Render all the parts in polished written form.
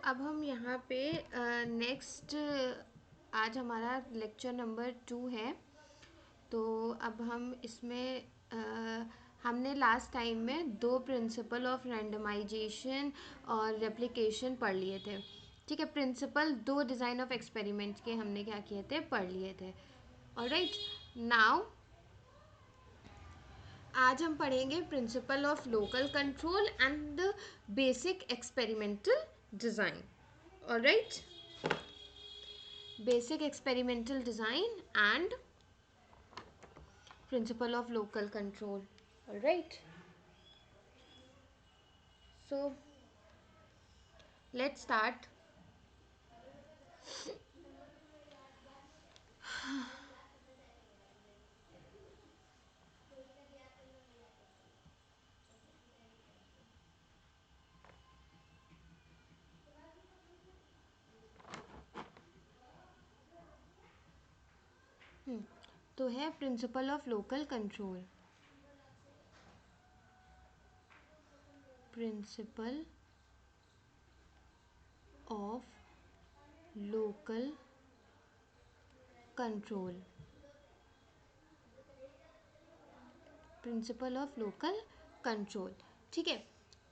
अब हम यहाँ पे नेक्स्ट, आज हमारा लेक्चर नंबर 2 है। तो अब हम इसमें हमने लास्ट टाइम में दो प्रिंसिपल ऑफ रैंडमाइजेशन और रेप्लिकेशन पढ़ लिए थे। ठीक है, प्रिंसिपल दो डिज़ाइन ऑफ एक्सपेरिमेंट के हमने क्या किए थे, पढ़ लिए थे। ऑलराइट, नाउ आज हम पढ़ेंगे principal of local control and basic experimental design. Alright, basic experimental design and principle of local control. All right, so let's start. तो है principle of local control. Principle of local control. Principle of local control. ठीक है,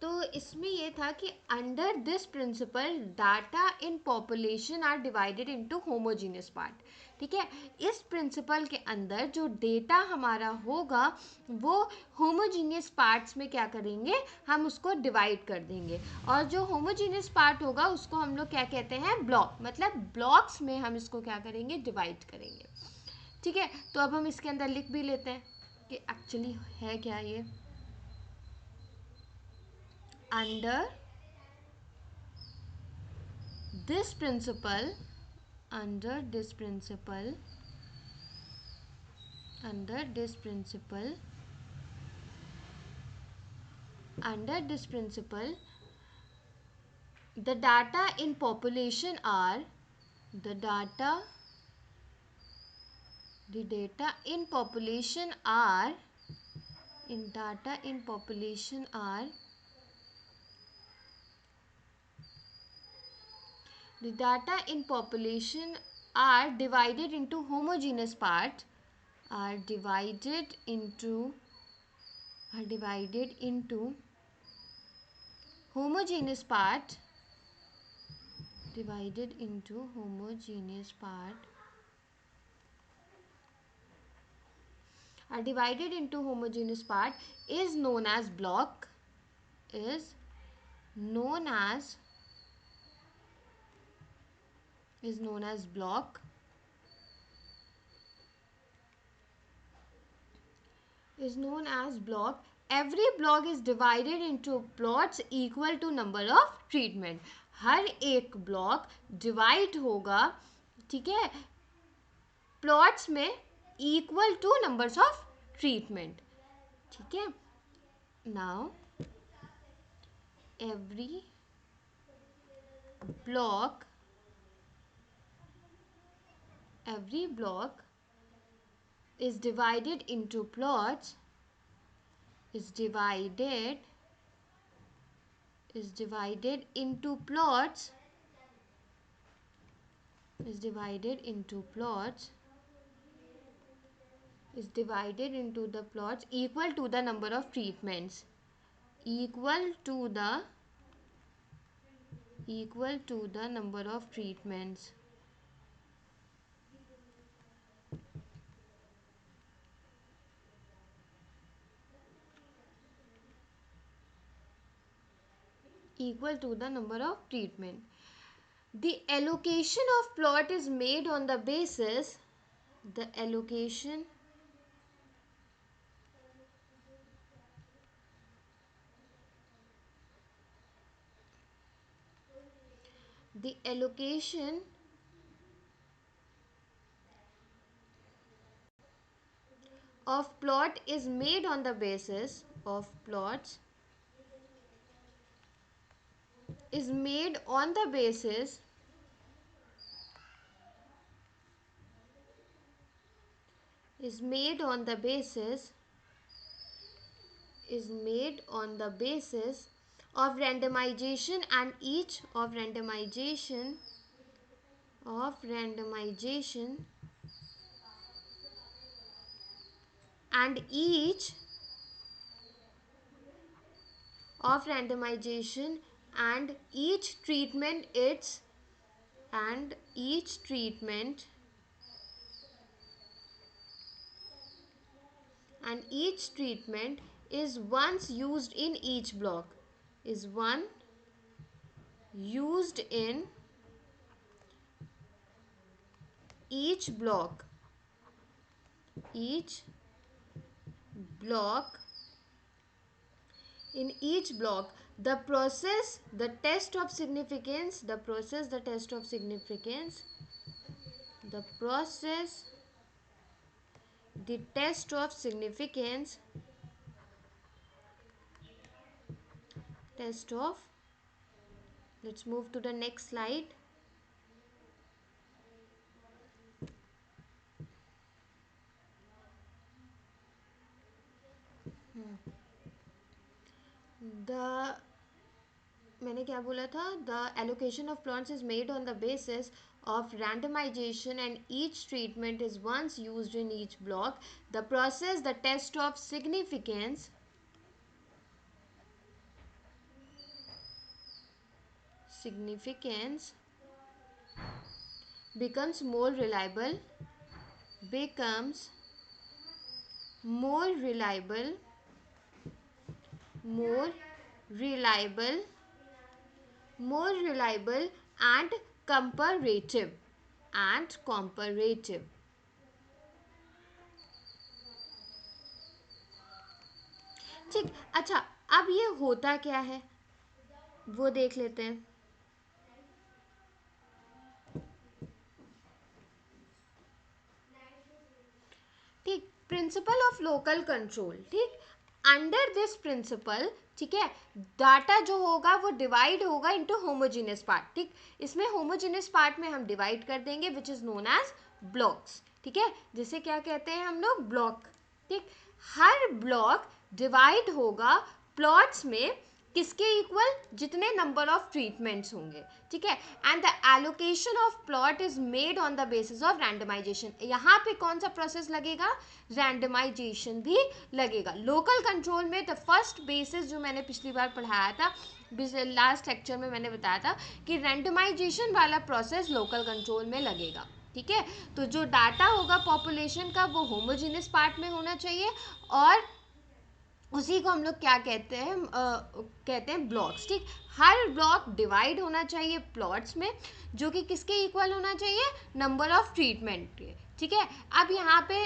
तो इसमें ये था कि under this principle data in population are divided into homogeneous part. ठीक है, इस प्रिंसिपल के अंदर जो डेटा हमारा होगा वो होमोजीनियस पार्ट्स में क्या करेंगे, हम उसको डिवाइड कर देंगे। और जो होमोजीनियस पार्ट होगा उसको हम लोग क्या कहते हैं, ब्लॉक। मतलब ब्लॉक्स में हम इसको क्या करेंगे, डिवाइड करेंगे। ठीक है, तो अब हम इसके अंदर लिख भी लेते हैं कि एक्चुअली है क्या ये। under this principle under this principle under this principle under this principle the data in population are the data the data in population are in data in population are the data in population are divided into homogeneous parts are divided into homogeneous part divided into homogeneous part are divided into homogeneous part is known as block is known as block is known as block. Every block is divided into plots equal to number of treatment. हर एक block divide होगा, ठीक है, plots में equal two numbers of treatment. ठीक है, now every block is divided into plots is divided into plots is divided into plots is divided into the plots equal to the number of treatments equal to the number of treatments. Equal to the number of treatment. The allocation of plot is made on the basis the allocation the allocation of plot is made on the basis of plots is made on the basis is made on the basis is made on the basis of randomization and each of randomization and each of randomization and each treatment its and each treatment is once used in each block is one used in each block each block in each block. The process the test of significance the process the test of significance the process the test of significance test of let's move to the next slide. The मैंने क्या बोला था the allocation of plots is made on the basis of randomization and each treatment is once used in each block. The process the test of significance becomes more reliable more reliable more reliable more reliable and comparative ठीक. अच्छा, अब ये होता क्या है वो देख लेते हैं. ठीक, प्रिंसिपल ऑफ लोकल कंट्रोल. ठीक, अंडर दिस प्रिंसिपल, ठीक है, डाटा जो होगा वो डिवाइड होगा इनटू होमोजेनियस पार्ट. ठीक, इसमें होमोजेनियस पार्ट में हम डिवाइड कर देंगे which is known as blocks. ठीक है, जिसे क्या कहते हैं हम लोग, ब्लॉक. ठीक, हर ब्लॉक डिवाइड होगा प्लॉट्स में किसके इक्वल, जितने नंबर ऑफ ट्रीटमेंट्स होंगे. ठीक है, and the allocation of plot is made on the basis of randomization. यहाँ पे कौन सा प्रोसेस लगेगा, रैंडमाइजेशन भी लगेगा. लोकल कंट्रोल में द फर्स्ट बेसिस जो मैंने पिछली बार पढ़ाया था, लास्ट लेक्चर में मैंने बताया था कि रैंडमाइजेशन वाला प्रोसेस लोकल कंट्रोल में लगेगा. ठीक है, तो जो डाटा होगा पॉपुलेशन का वो होमोजेनियस पार्ट में होना चाहिए और उसी को हम लोग क्या कहते हैं ब्लॉक्स. ठीक, हर ब्लॉक डिवाइड होना चाहिए प्लॉट्स में जो कि किसके इक्वल होना चाहिए, नंबर ऑफ ट्रीटमेंट के. ठीक है, अब यहाँ पे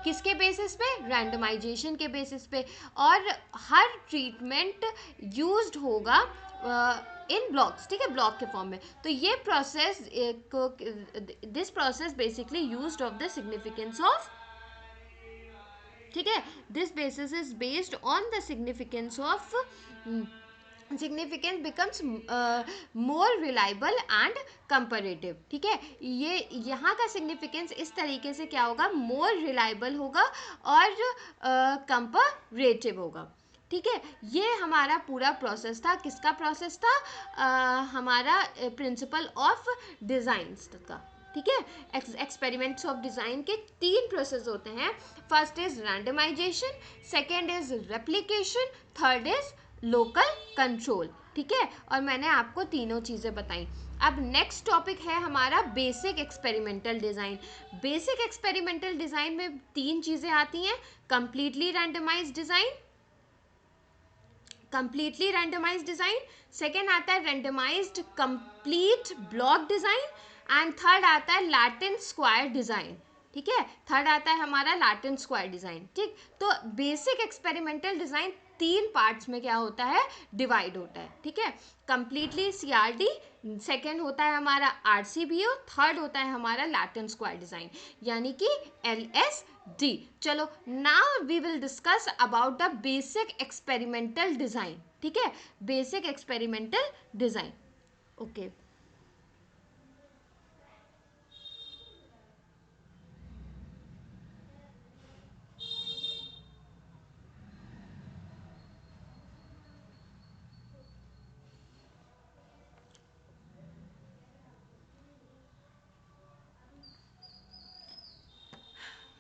किसके बेसिस पे, रैंडमाइजेशन के बेसिस पे, और हर ट्रीटमेंट यूज्ड होगा इन ब्लॉक्स. ठीक है, ब्लॉक के फॉर्म में. तो ये process this process basically used of the significance of. ठीक है, this basis is based on the significance of significance becomes more reliable and comparative. ठीक है, ये यहाँ का significance इस तरीके से क्या होगा, more reliable होगा और comparative होगा. ठीक है, ये हमारा पूरा प्रोसेस था. किसका प्रोसेस था, हमारा प्रिंसिपल ऑफ डिज़ाइंस का. ठीक है, एक्सपेरिमेंट्स ऑफ डिज़ाइन के 3 प्रोसेस होते हैं. First is randomization, second is replication, third is local control. ठीक है, और मैंने आपको तीनों चीज़ें बताई. अब नेक्स्ट टॉपिक है हमारा basic experimental design. Basic experimental design में 3 चीज़ें आती हैं, कंप्लीटली रैंडमाइज्ड डिज़ाइन, सेकेंड आता है randomized complete block design, and third आता है लैटिन स्क्वायर डिज़ाइन. ठीक है, थर्ड आता है हमारा लैटिन स्क्वायर डिज़ाइन. ठीक, तो बेसिक एक्सपेरिमेंटल डिज़ाइन 3 पार्ट्स में क्या होता है, डिवाइड होता है. ठीक है, कंप्लीटली CRD, सेकेंड होता है हमारा RCBO, थर्ड होता है हमारा लैटिन स्क्वायर डिज़ाइन यानी कि LSD. चलो, now we will discuss about the basic experimental design. ठीक है, basic experimental design. Okay,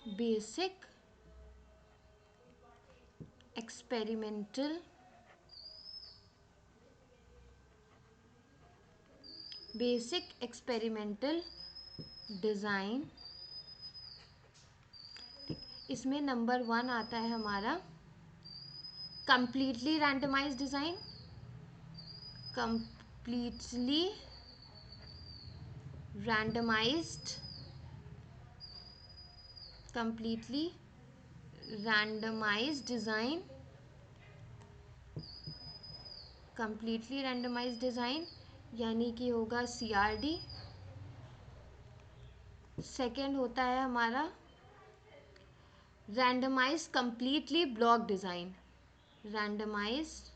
basic experimental design. इसमें नंबर 1 आता है हमारा completely randomized design. Completely randomized design. Completely randomized design यानी कि होगा CRD। सेकेंड होता है हमारा randomized completely block design. Randomized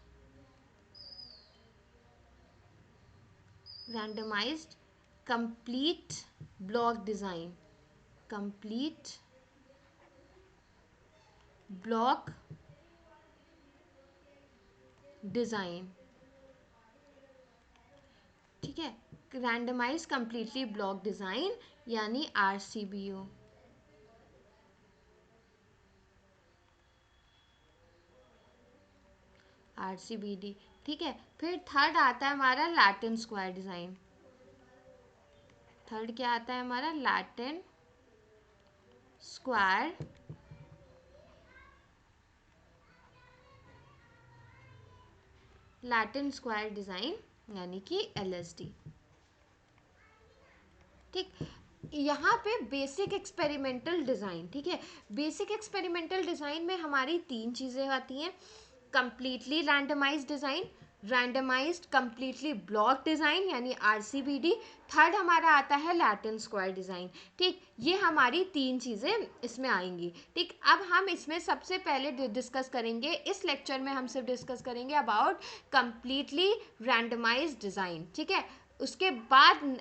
complete block design. Complete block design, ठीक है। रैंडमाइज कंप्लीटली ब्लॉक डिज़ाइन यानी RCBO। RCBD, ठीक है। फिर थर्ड आता है हमारा लैटिन स्क्वायर डिज़ाइन। थर्ड क्या आता है हमारा? लैटिन स्क्वायर डिज़ाइन यानी कि LSD, ठीक। यहाँ पे बेसिक एक्सपेरिमेंटल डिज़ाइन, ठीक है। बेसिक एक्सपेरिमेंटल डिज़ाइन में हमारी 3 चीज़ें आती हैं। Completely randomized design, randomized completely block design यानी RCBD, थर्ड हमारा आता है लैटिन स्क्वायर डिज़ाइन, ठीक। ये हमारी 3 चीज़ें इसमें आएंगी, ठीक। अब हम इसमें सबसे पहले डिस्कस करेंगे, इस लेक्चर में हम सिर्फ डिस्कस करेंगे अबाउट कंप्लीटली रैंडमाइज्ड डिज़ाइन, ठीक है। उसके बाद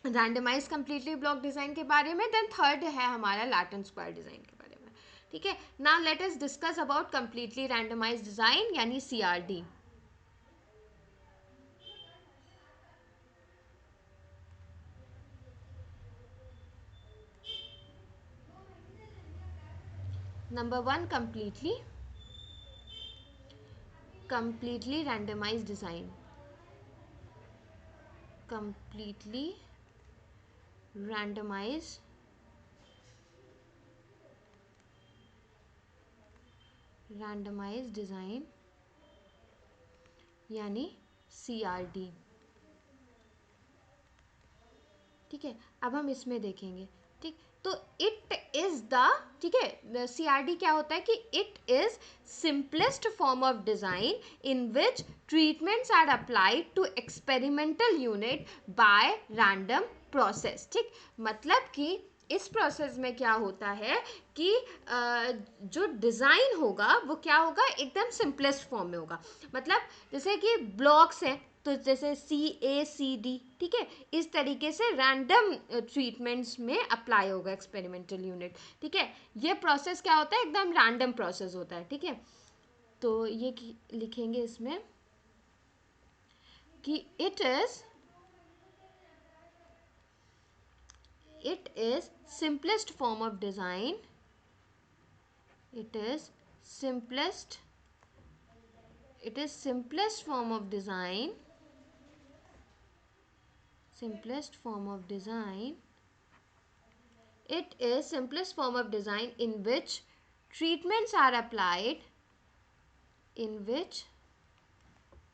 रैंडमाइज कंप्लीटली ब्लॉक डिज़ाइन के बारे में, देन थर्ड है हमारा लैटिन स्क्वायर डिज़ाइन के बारे में, ठीक है। Now let us discuss about completely randomise design यानी CRD। Number 1 completely randomise design. Completely randomise design यानी CRD, ठीक है। अब हम इसमें देखेंगे, ठीक। तो इट इज़ द, ठीक है, CRD क्या होता है कि it is simplest form of design in which treatments are applied to experimental unit by random process, ठीक। मतलब कि इस प्रोसेस में क्या होता है कि जो डिज़ाइन होगा वो क्या होगा, एकदम सिंपलेस्ट फॉर्म में होगा। मतलब जैसे कि ब्लॉक्स हैं, तो जैसे CACD, ठीक है, इस तरीके से रैंडम ट्रीटमेंट्स में अप्लाई होगा एक्सपेरिमेंटल यूनिट, ठीक है। ये प्रोसेस क्या होता है, एकदम रैंडम प्रोसेस होता है, ठीक है। तो ये लिखेंगे इसमें कि it is simplest form of design, it is simplest form of design, it is simplest form of design in which treatments are applied,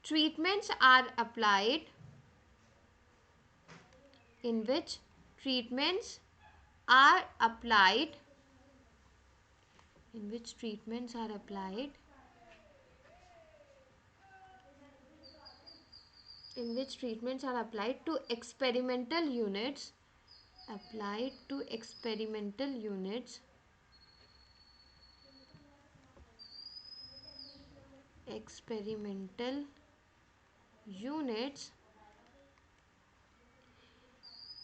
treatments are applied in which treatments are applied to experimental units,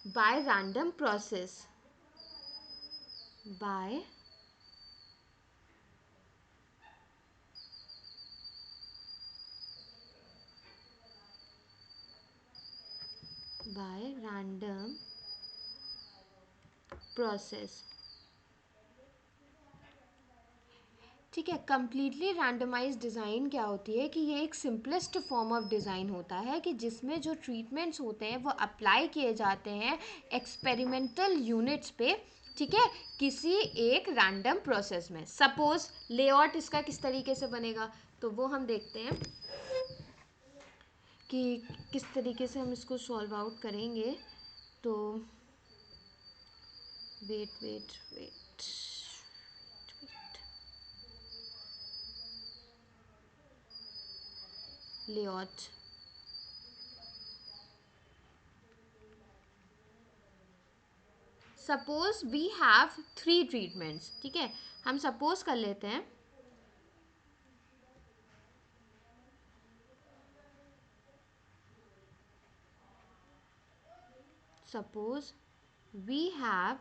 by random process, by random process. ठीक है, completely randomise design क्या होती है कि ये एक simplest form of design होता है कि जिसमें जो ट्रीटमेंट्स होते हैं वो अप्लाई किए जाते हैं एक्सपेरिमेंटल यूनिट्स पे, ठीक है, किसी एक रैंडम प्रोसेस में। सपोज लेआउट इसका किस तरीके से बनेगा, तो वो हम देखते हैं कि किस तरीके से हम इसको सॉल्व आउट करेंगे। तो wait wait wait, layout. Suppose we have 3 treatments, ठीक है, हम सपोज कर लेते हैं suppose we have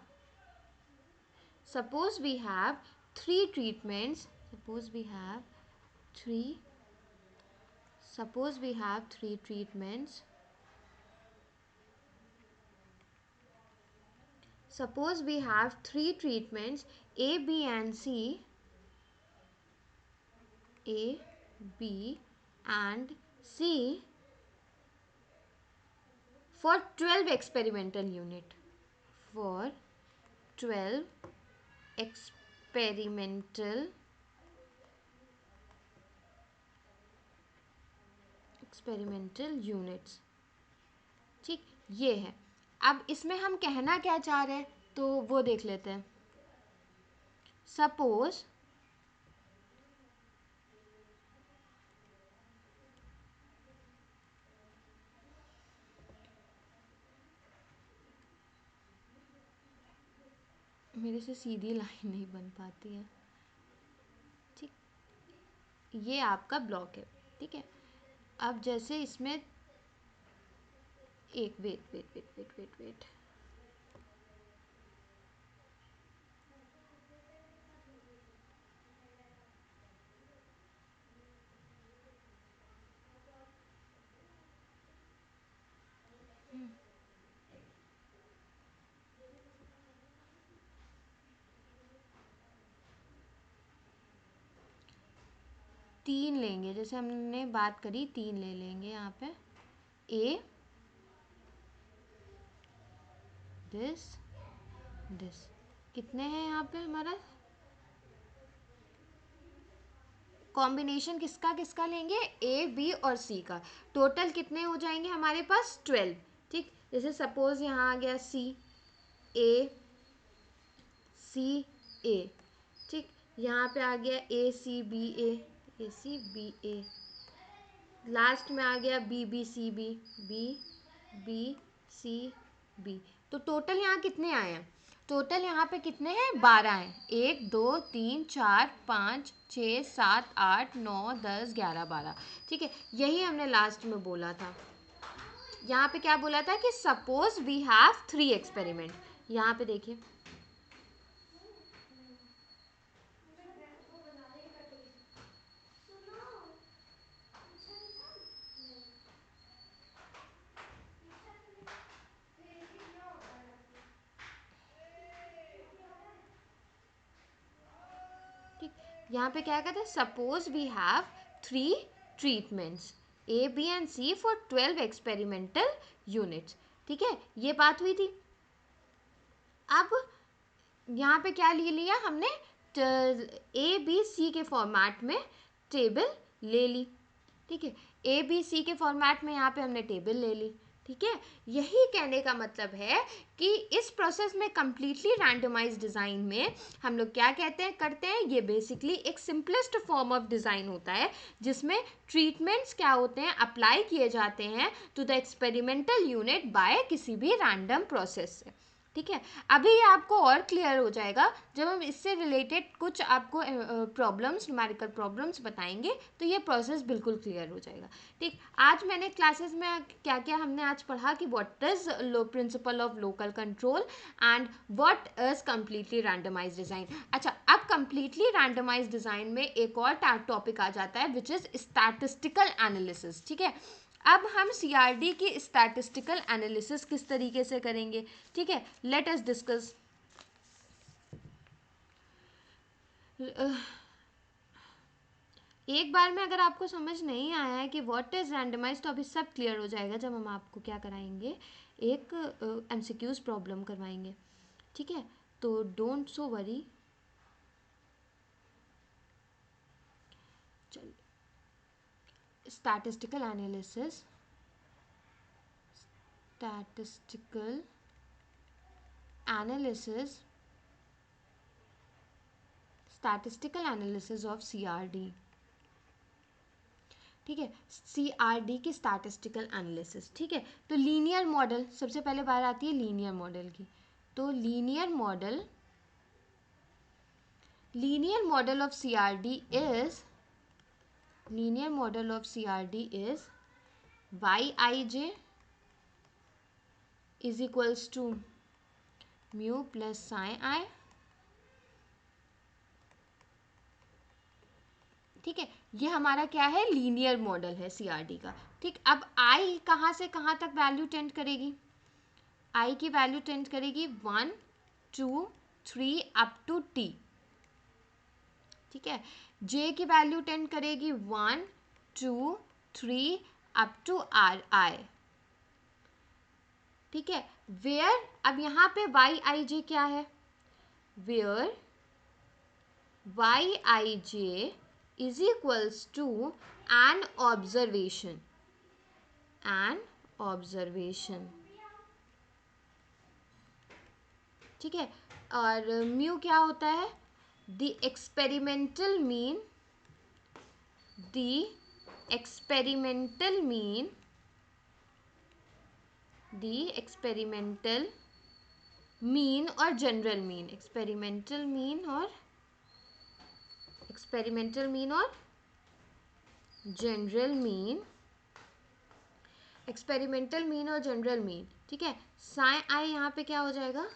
suppose we have 3 treatments, three suppose we have 3 treatments, suppose we have 3 treatments, A, B and C, A, B and C, for 12 experimental unit, for 12 experimental units. ठीक, ये है। अब इसमें हम कहना क्या चाह रहे हैं तो वो देख लेते हैं। सपोज मेरे से सीधी लाइन नहीं बन पाती है, ठीक, ये आपका ब्लॉक है, ठीक है। अब जैसे इसमें एक wait wait wait wait wait wait 3 लेंगे, जैसे हमने बात करी 3 ले लेंगे यहाँ पे। ए, दिस, दिस, कितने हैं यहाँ पे हमारा कॉम्बिनेशन, किसका किसका लेंगे, ए, बी और सी का। टोटल कितने हो जाएंगे हमारे पास 12, ठीक। जैसे सपोज यहाँ आ गया सी, ए, सी, ए, ठीक। यहाँ पे आ गया A C B A, A C B A. Last में आ गया B B C B, B B C B. तो टोटल यहाँ कितने आए हैं, टोटल यहाँ पे कितने हैं, 12 हैं। 1 2 3 4 5 6 7 8 9 10 11 12, ठीक है। यही हमने लास्ट में बोला था। यहाँ पे क्या बोला था कि सपोज वी हैव 3 एक्सपेरिमेंट। यहाँ पे देखिए, ठीक, यहाँ पे क्या कहते हैं, suppose we have 3 treatments A B and C for 12 experimental units, ठीक है, ये बात हुई थी। अब यहाँ पे क्या ले लिया हमने, ए बी सी के फॉर्मेट में टेबल ले ली, ठीक है। ए बी सी के फॉर्मेट में यहाँ पे हमने टेबल ले ली, ठीक है। यही कहने का मतलब है कि इस प्रोसेस में कम्प्लीटली रैंडमाइज डिज़ाइन में हम लोग क्या कहते हैं करते हैं, ये बेसिकली एक सिंपलेस्ट फॉर्म ऑफ डिज़ाइन होता है जिसमें ट्रीटमेंट्स क्या होते हैं, अप्लाई किए जाते हैं to the experimental unit by किसी भी रैंडम प्रोसेस से, ठीक है। अभी ये आपको और क्लियर हो जाएगा जब हम इससे रिलेटेड कुछ आपको प्रॉब्लम्स, न्यूमेरिकल प्रॉब्लम्स बताएंगे, तो ये प्रोसेस बिल्कुल क्लियर हो जाएगा, ठीक। आज मैंने क्लासेस में क्या क्या हमने आज पढ़ा कि what is principal of local control and what is completely randomise design. अच्छा, अब कम्प्लीटली रैंडमाइज डिज़ाइन में एक और टॉपिक आ जाता है विच इज़ स्टैटिस्टिकल एनालिसिस, ठीक है। अब हम सीआरडी की स्टैटिस्टिकल एनालिसिस किस तरीके से करेंगे, ठीक है, लेट अस डिस्कस। एक बार में अगर आपको समझ नहीं आया है कि व्हाट इज़ रैंडमाइज, तो अभी सब क्लियर हो जाएगा जब हम आपको क्या कराएंगे, एक एमसीक्यूज प्रॉब्लम करवाएंगे, ठीक है। तो डोंट सो वरी। चलिए, statistical analysis, statistical analysis, statistical analysis of CRD, ठीक है। सीआरडी की स्टैटिस्टिकल एनालिसिस, ठीक है। तो लीनियर मॉडल, सबसे पहले बात आती है लीनियर मॉडल की। तो linear model of CRD is, linear model of CRD is yij is equals to mu plus psi I, ठीक है। ये हमारा क्या है, लीनियर मॉडल है सीआरडी का, ठीक। अब आई कहाँ से कहाँ तक वैल्यू टेंड करेगी, आई की वैल्यू टेंड करेगी 1 2 3 अप टू टी, ठीक है। जे की वैल्यू टेंड करेगी 1 2 3 अप टू आर आई, ठीक है। वेयर, अब यहाँ पे वाई आई जे क्या है, where Y I J is equals to N observation, ठीक है। और म्यू क्या होता है, द एक्सपेरिमेंटल मीन, और जनरल मीन, एक्सपेरिमेंटल मीन और जनरल मीन, ठीक है। साइन आई यहाँ पे क्या हो जाएगा,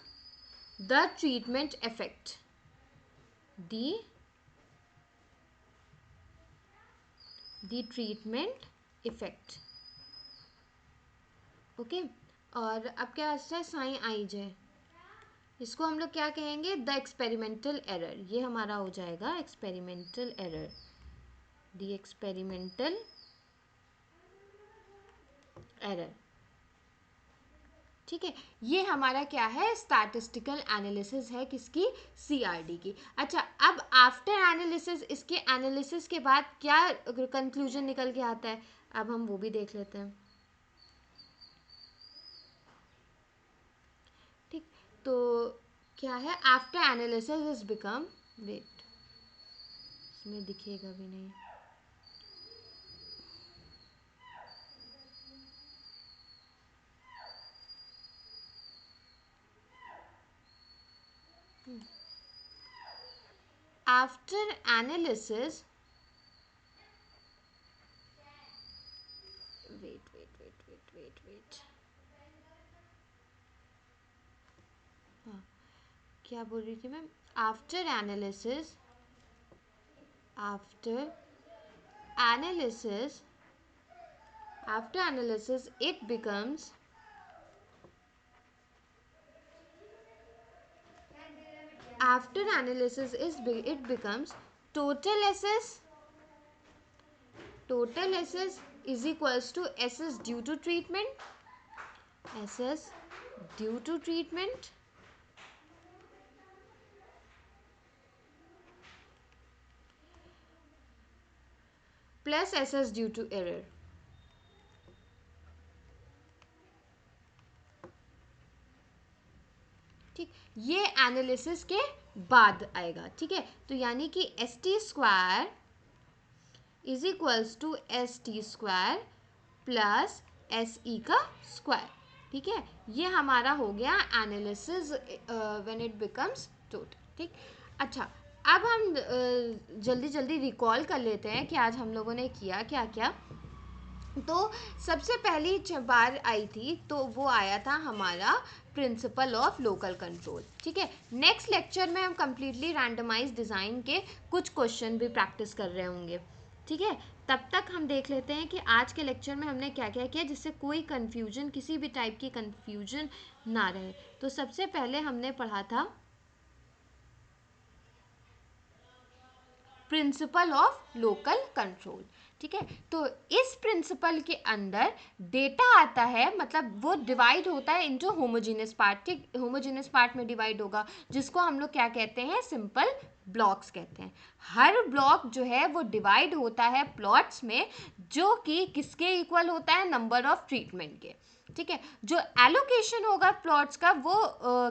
द ट्रीटमेंट इफेक्ट, ओके। और अब क्या आता है, साइन आई जे, इसको हम लोग क्या कहेंगे, द एक्सपेरिमेंटल एरर, ये हमारा हो जाएगा experimental error, the experimental error, ठीक है। ये हमारा क्या है, स्टैटिस्टिकल एनालिसिस है, किसकी, सीआरडी की। अच्छा, अब आफ्टर एनालिसिस, इसके एनालिसिस के बाद क्या कंक्लूजन निकल के आता है, अब हम वो भी देख लेते हैं, ठीक। तो क्या है, after analysis is become, wait, इसमें दिखेगा भी नहीं, आफ्टर एनालिसिस, वेट, हाँ, क्या बोल रही थी मैं, after analysis it becomes, it becomes total SS is equals to SS due to treatment, plus SS due to error, ठीक। ये एनालिसिस के बाद आएगा, ठीक है। तो यानी कि S T square is equals to S T square plus S E का स्क्वायर, ठीक है। ये हमारा हो गया analysis when it becomes total, ठीक। अच्छा, अब हम जल्दी जल्दी रिकॉल कर लेते हैं कि आज हम लोगों ने किया क्या क्या। तो सबसे पहली बार आई थी तो वो आया था हमारा प्रिंसिपल ऑफ लोकल कंट्रोल, ठीक है। नेक्स्ट लेक्चर में हम कम्प्लीटली रैंडमाइज डिज़ाइन के कुछ क्वेश्चन भी प्रैक्टिस कर रहे होंगे, ठीक है। तब तक हम देख लेते हैं कि आज के लेक्चर में हमने क्या क्या किया, जिससे कोई कन्फ्यूजन, किसी भी टाइप की कन्फ्यूजन ना रहे। तो सबसे पहले हमने पढ़ा था प्रिंसिपल ऑफ लोकल कंट्रोल। ठीक है, तो इस प्रिंसिपल के अंदर डेटा आता है, मतलब वो डिवाइड होता है इनटू होमोजेनियस पार्ट। ठीक, होमोजेनियस पार्ट में डिवाइड होगा, जिसको हम लोग क्या कहते हैं, सिंपल ब्लॉक्स कहते हैं। हर ब्लॉक जो है वो डिवाइड होता है प्लॉट्स में, जो कि किसके इक्वल होता है, नंबर ऑफ ट्रीटमेंट के। ठीक है, जो एलोकेशन होगा प्लॉट्स का वो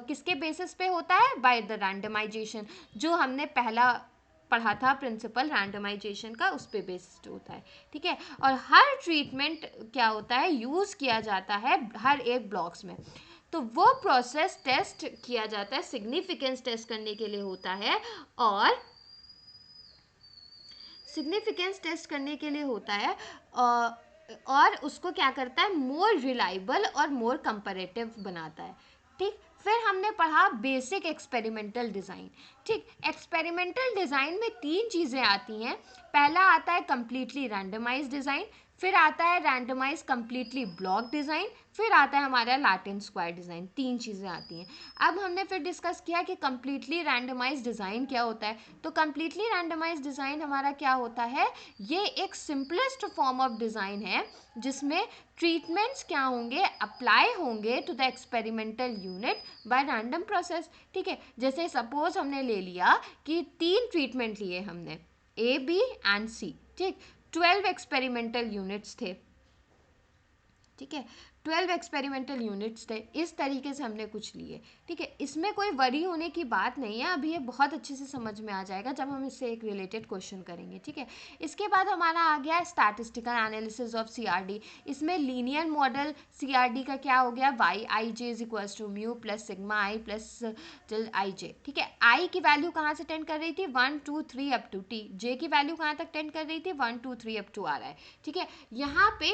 किसके बेसिस पे होता है, बाय द रैंडमाइजेशन, जो हमने पहला पढ़ा था प्रिंसिपल रैंडमाइजेशन का, उस पे बेस्ड होता है। ठीक है, और हर ट्रीटमेंट क्या होता है, यूज़ किया जाता है हर एक ब्लॉक्स में। तो वो प्रोसेस टेस्ट किया जाता है, सिग्निफिकेंस टेस्ट करने के लिए होता है, और सिग्निफिकेंस टेस्ट करने के लिए होता है, और उसको क्या करता है, मोर रिलायबल और मोर कंपैरेटिव बनाता है। ठीक, फिर हमने पढ़ा बेसिक एक्सपेरिमेंटल डिज़ाइन। ठीक, एक्सपेरिमेंटल डिज़ाइन में 3 चीज़ें आती हैं। पहला आता है कंप्लीटली रैंडमाइज डिज़ाइन, फिर आता है रैंडमाइज कंप्लीटली ब्लॉक डिज़ाइन, फिर आता है हमारा लैटिन स्क्वायर डिज़ाइन। 3 चीज़ें आती हैं। अब हमने फिर डिस्कस किया कि कंप्लीटली रैंडमाइज डिज़ाइन क्या होता है। तो कंप्लीटली रैंडमाइज डिज़ाइन हमारा क्या होता है, ये एक सिंपलेस्ट फॉर्म ऑफ डिज़ाइन है, जिसमें ट्रीटमेंट्स क्या होंगे, अप्लाई होंगे to the experimental unit by random process. ठीक है, जैसे सपोज हमने ले लिया कि 3 ट्रीटमेंट लिए हमने, ए, बी एंड सी। ठीक, 12 एक्सपेरिमेंटल यूनिट्स थे। ठीक है, 12 एक्सपेरिमेंटल यूनिट्स थे, इस तरीके से हमने कुछ लिए। ठीक है, इसमें कोई वरी होने की बात नहीं है, अभी ये बहुत अच्छे से समझ में आ जाएगा जब हम इससे एक रिलेटेड क्वेश्चन करेंगे। ठीक है, इसके बाद हमारा आ गया स्टैटिस्टिकल एनालिसिस ऑफ सीआरडी। इसमें लीनियर मॉडल सीआरडी का क्या हो गया, Y I J is equals to mu plus sigma I plus till I J. ठीक है, आई की वैल्यू कहाँ से टेंड कर रही थी, 1 2 3 अप टू टी। जे की वैल्यू कहाँ तक टेंड कर रही थी, 1 2 3 अप टू आर आई। ठीक है, यहाँ पे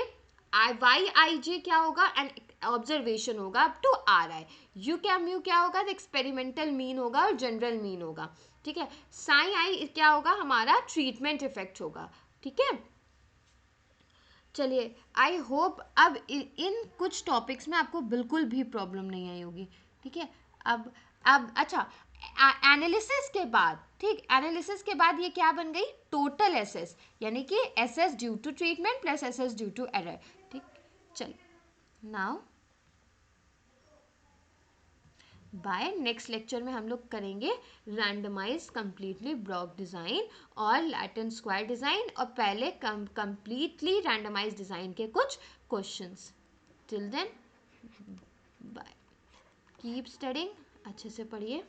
वाई आई जे क्या होगा, एन ऑब्जर्वेशन होगा up to R I. U क्या म्यू क्या होगा, एक्सपेरिमेंटल मीन होगा और जनरल मीन होगा। ठीक है, साई आई क्या होगा, हमारा ट्रीटमेंट इफेक्ट होगा। ठीक है, चलिए, आई होप अब इन कुछ टॉपिक्स में आपको बिल्कुल भी प्रॉब्लम नहीं आई होगी। ठीक है, अब अच्छा, एनालिसिस के बाद, ठीक, एनालिसिस के बाद ये क्या बन गई, टोटल एसएस, यानी कि SS due to treatment plus SS due to error. ठीक, चलिए, नाउ बाय नेक्स्ट लेक्चर में हम लोग करेंगे रैंडमाइज कंप्लीटली ब्लॉक डिज़ाइन और लैटिन स्क्वायर डिज़ाइन, और पहले कंप्लीटली रैंडमाइज डिज़ाइन के कुछ questions. Till then bye, keep studying, अच्छे से पढ़िए।